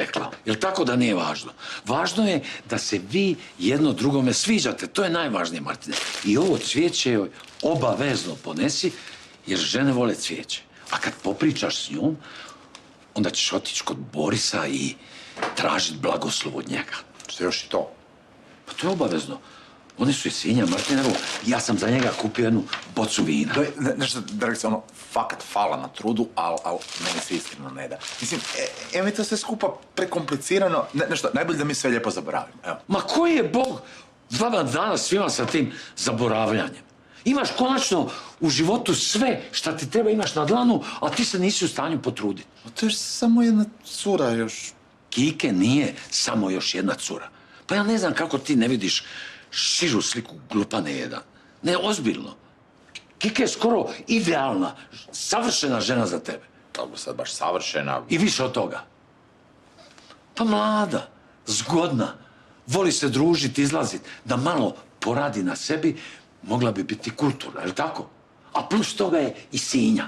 rekla. Jel tako da nije važno? Važno je da se vi jedno drugome sviđate. To je najvažnije, Martine. I ovo cvijeće joj obavezno ponesi, jer žene vole cvijeće. A kad popričaš s njom, onda ćeš otići kod Borisa i tražiti blagoslov od njega. Što još i to? Pa to je obavezno. Oni su iz Sinja, Martinevo. Ja sam za njega kupio jednu bocu vina. To je nešto, Dragice, ono, fakat hvala na trudu, ali meni se iskreno ne da. Mislim, evo mi to sve skupa prekomplicirano. Nešto, najbolje da mi sve lijepo zaboravimo, evo. Ma koji je Bog vama danas svima sa tim zaboravljanjem? Imaš konačno u životu sve šta ti treba, imaš na dlanu, a ti se nisi u stanju potruditi. To je samo jedna cura još. Kike nije samo još jedna cura. Pa ja ne znam kako ti ne vidiš širu sliku, glupane jedan. Ne, ozbiljno. Kike je skoro idealna, savršena žena za tebe. Kako sad baš savršena? I više od toga. Pa mlada, zgodna, voli se družiti, izlaziti, da malo poradi na sebi, mogla bi biti kulturna, je li tako? A plus toga je i Sinja.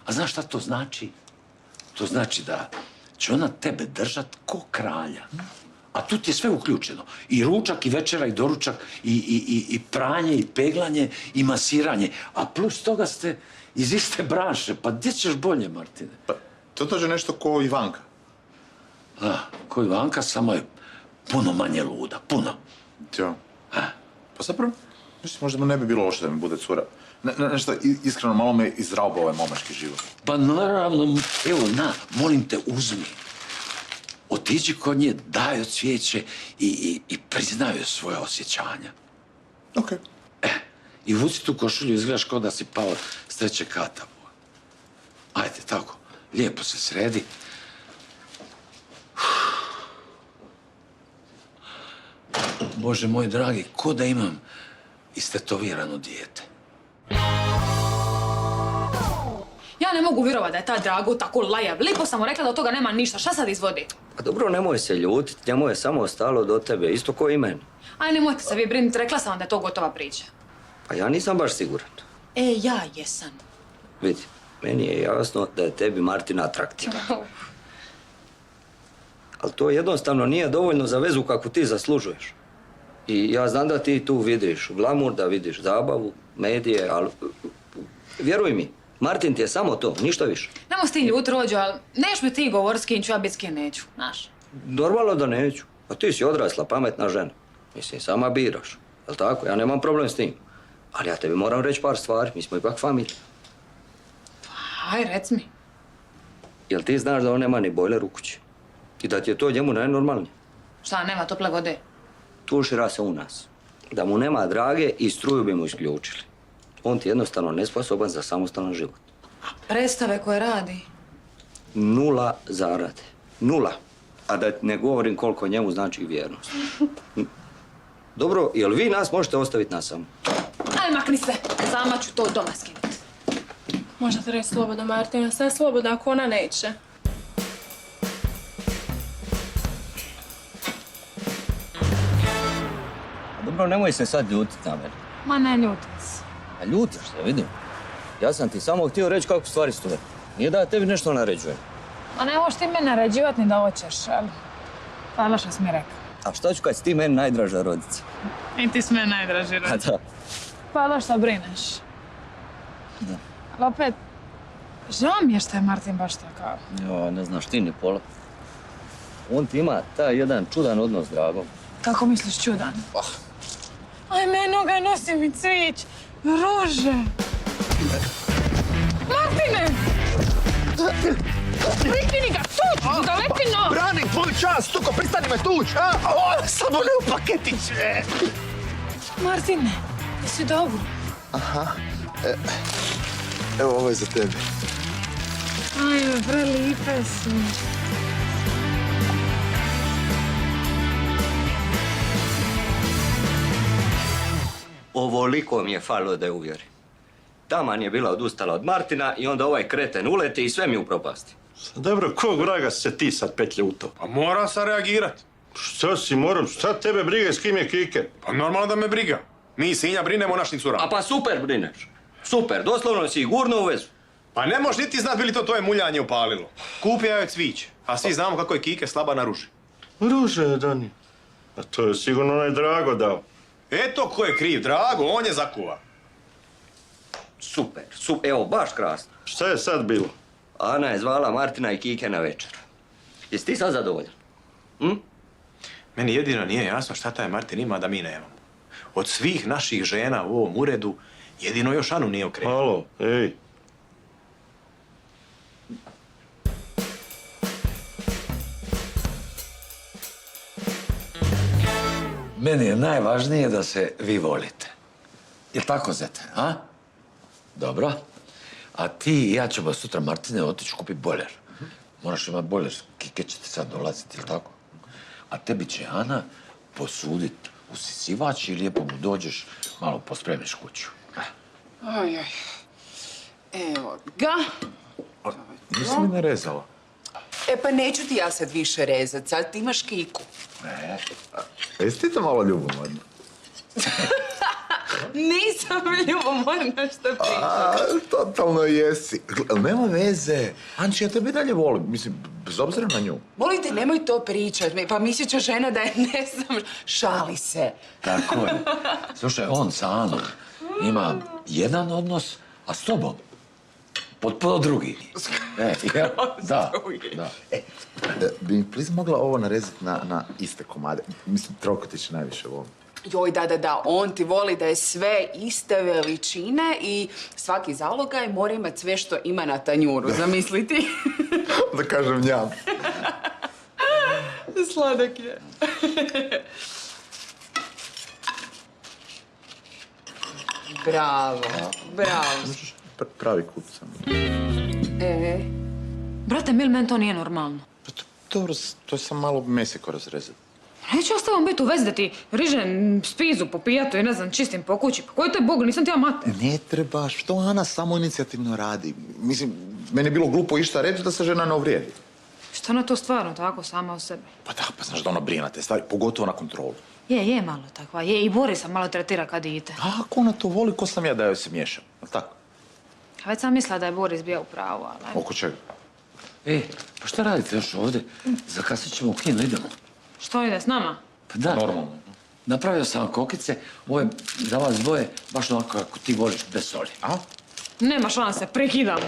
A znaš šta to znači? To znači da će ona tebe držat ko kralja. A tu ti je sve uključeno. I ručak, i večera, i doručak, i pranje, i peglanje, i masiranje. A plus toga ste iz iste branše. Pa gdje ćeš bolje, Martine? Pa, to dođe nešto ko Ivanka. Da, ko Ivanka, samo je puno manje luda. Puno. Jo. Pa zapravo, mislim, možda mu ne bi bilo loše da mi bude cura. Nešto, iskreno, malo me izraubao ovaj momački život. Pa naravno, evo, molim te, uzmi. Otiđi kod nje, daj joj cvijeće i priznaj joj svoje osjećanja. Okej. I vuci tu košulju, izgledaš kao da si pao s trećeg kata. Ajde, tako, lijepo se sredi. Bože moj dragi, ko da imam istetovirano dijete. Ja ne mogu vjerovati da je taj Drago tako lajav. Lipo sam mu rekla da od toga nema ništa. Šta sad izvodi? Pa dobro, nemoj se ljutit, njemu je samo ostalo do tebe, isto ko i meni. Aj, nemojte se vi brinuti, rekla sam vam da je to gotova priča. Pa ja nisam baš siguran. Ja jesam. Vidi, meni je jasno da je tebi Martina atraktivna. Ali to jednostavno nije dovoljno za vezu kakvu ti zaslužuješ. I ja znam da ti tu vidiš glamur, da vidiš zabavu, medije, ali vjeruj mi, Martin ti je samo to, ništa više. Nemo s ti ljut, Rođo, ali neš mi ti govor s kim ću, ja bit s kim neću, znaš. Normalno da neću. A ti si odrasla, pametna žena. Mislim, sama biraš. Jel' tako? Ja nemam problem s tim. Ali ja tebi moram reći par stvari, mi smo ipak familija. Aj, rec mi. Jel' ti znaš da on nema ni bojler u kući? I da ti je to njemu najnormalnije? Šta, nema tople vode? Tušira se u nas. Da mu nema drage i struju bi mu isključili. On ti je jednostavno nesposoban za samostalan život. Predstave koje radi? 0 zarade. 0. A da ne govorim koliko njemu znači vjernost. Dobro, jel vi nas možete ostaviti na samo? Aj, makni se. Sama ću to doma skinuti. Možete reći slobodno, Martina, sve slobodno ako ona neće. Dobro, nemoj se sad ljutit na mene. Ma ne ljutim se. A ljutiš se, vidim. Ja sam ti samo htio reći kako stvari stoje. Nije da ja tebi nešto naređujem. Ma ne možeš ti mene naređivati ni da hoćeš, ali... Hvala što si mi rekao. A šta ću kad si ti meni najdraža rodica? I ti si meni najdraži A rodica. da. Hvala što brineš. Da. Ali opet, žao mi je što je Martin baš takav. Jo, ne znaš ti ni pola. On ti ima taj jedan čudan odnos s Dragom. Kako misliš čudan? Aj, meno ga nosi mi cvić. Rože. Martine! Prikini ga, tuć, zalepino! Branim tvoju čast, tuko, pristani me tuć, a? O, samo ne u paketić. Martine, jesi dobro? Aha. Evo, ovo je za tebe. Aj, prelipe su. Ovoliko mi je falilo da je uvjeri. Taman je bila odustala od Martina i onda ovaj kreten uleti i sve mi upropasti. Dobro, kog vraga se ti sad petlje u to? Pa moram sam reagirat. Šta si moram? Šta tebe briga s kim je Kike? Pa normalno da me briga. Mi Sinja brinemo o našim curama. A pa super brineš. Super, doslovno si ih gurno u vezu. Pa ne možeš niti znat bi li to tvoje muljanje upalilo. Kupio joj cvić, a svi znamo kako je Kike slaba na ruži. Ruže je Dani. A to je sigurno onaj Drago dao. Eto ko je kriv, Drago, on je zakuva. Super, evo, baš krasno. Šta je sad bilo? Ana je zvala Martina i Kike na večer. Jesi ti sad zadovoljan? Meni jedino nije jasno šta taj Martin ima da mi nemamo. Od svih naših žena u ovom uredu, jedino još Anu nije okrenuo. Halo, ej. Meni je najvažnije da se vi volite. Je tako, zete, a? Dobro. A ti i ja ćemo sutra, Martine, otići kupiti bojler. Moraš imati bojler, Kike će ti sad dolaziti, jel tako? A tebi će Ana posudit usisivač i lijepo mu dođeš, malo pospremiš kuću. Oj. Evo ga. Nisi mi narezala. E pa neću ti ja sad više rezat, sad ti imaš Kiku. Jesi ti to malo ljubomorno? Nisam ljubomorna što pričam. Totalno jesi. Ali nema veze. Anči, ja tebe dalje volim. Mislim, bez obzira na nju. Molim te, nemoj to pričat. Pa mislit će žena da je ne znam, šali se. Tako je. Slušaj, on sa Anom ima jedan odnos, a s tobom potpuno drugi. Da. Bi mi please mogla ovo narezati na iste komade? Mislim, Trokotić najviše volim. Joj, da, on ti voli da je sve iste veličine i svaki zalogaj mora imat sve što ima na tanjuru, zamisliti. Da kažem njam. Sladak je. Bravo. Pravi kup sam. Brate, mil, meni to nije normalno. Dobro, to je sam malo meseko razrezati. Neću ja s tobom biti u vezi da ti rižem spizu po pijatu i ne znam, čistim po kući. Pa koji to je Bog, nisam ti ja mater. Ne trebaš, što Ana samo inicijativno radi. Mislim, meni je bilo glupo išta reći da se žena ne uvrijedi. Šta ona to stvarno tako, sama o sebi? Pa da, pa znaš da ona brine na te stvari, pogotovo na kontrolu. Je malo takva, je i Borisa malo tretira kad ide. A ako ona to voli, ko sam ja da joj se miješam, jel tako? A već sam mislila da je Boris bio u pravu, ali... Oko čega? Pa šta radite još ovdje? Zakasnit ćemo u kino, idemo. Što ide s nama? Pa da. Normalno. Napravio sam vam kokice, ovo je za vas dvoje, baš onako kako ti voliš, bez soli. A? Nema šanse, prekidamo.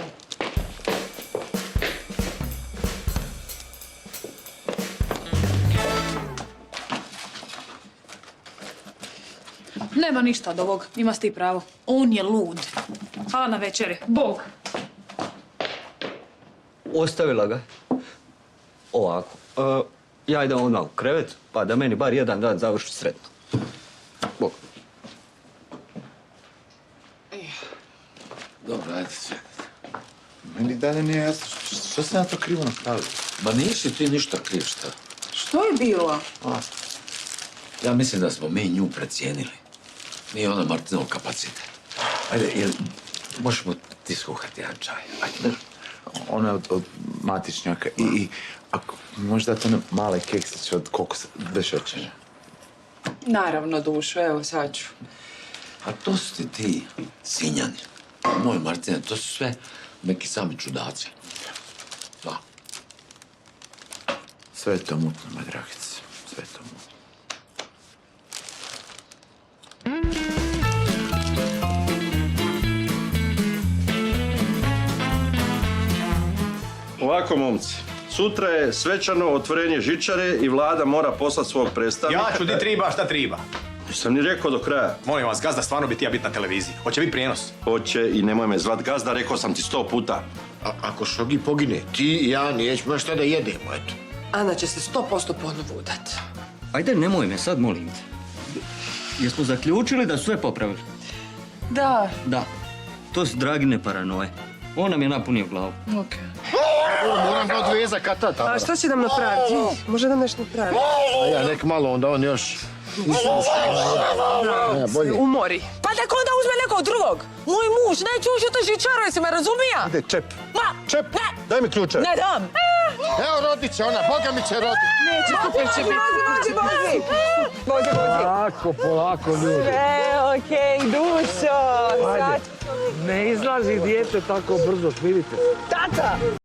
Nema ništa od ovog, imaš ti pravo. On je lud. Hvala na večeri. Bog. Ostavila ga. Ovako. Ja idem odmah u krevet, pa da meni bar jedan dan završi sretno. Bog. Dobro, ajde sve. Meni dalje nije jasno, što sam ja to krivo napravio? Ma nisi ti ništa kriv, šta? Što je bilo? Ja mislim da smo mi nju precijenili. Nije ona Martinov kapacitet. Ajde, možemo ti skuhati jedan čaj. Ajde. Ona je od matičnjaka i ako možda to ne male keksiće od kokosa, bez šećera. Naravno, dušo, evo sad ću. A to su ti Sinjani. Moj Martine, to su sve neki sami čudaci. Da. Sve je to mutno, moj dragice. Sve je to mutno. Ovako, momci. Sutra je svečano otvorenje žičare i vlada mora poslati svog predstavnika. Ja ću di triba šta triba. Nisam ni rekao do kraja. Molim vas, gazda, stvarno bi ti ja biti na televiziji. Hoće biti prijenos. Hoće i nemoj me zvat gazda, rekao sam ti 100 puta. Ako Šogi pogine, ti i ja nećemo šta da jedemo, eto. Ana će se 100% ponovo udat. Ajde, nemoj me sad, molim te. Jesmo zaključili da su sve popravili? Da. Da. To su Dragine paranoje. On nam je napunio glavu. Moram ga odveza kata tamo. A što će nam napraviti? Može nam nešto napraviti? A ja nek malo, onda on još... Umori. Pa nek onda uzme nekog drugog. Moj muž neće ući u to žičaru, jesi me razumija? Ide, čep. Ma! Čep, daj mi ključe. Ne dam. Evo rodit će ona, Boga mi će rodit. Neće, super će biti. Vozi. Polako, ljudi. Sve okej, dušo. Sad Ne izlazi dijete tako brzo, smirite se. Tata!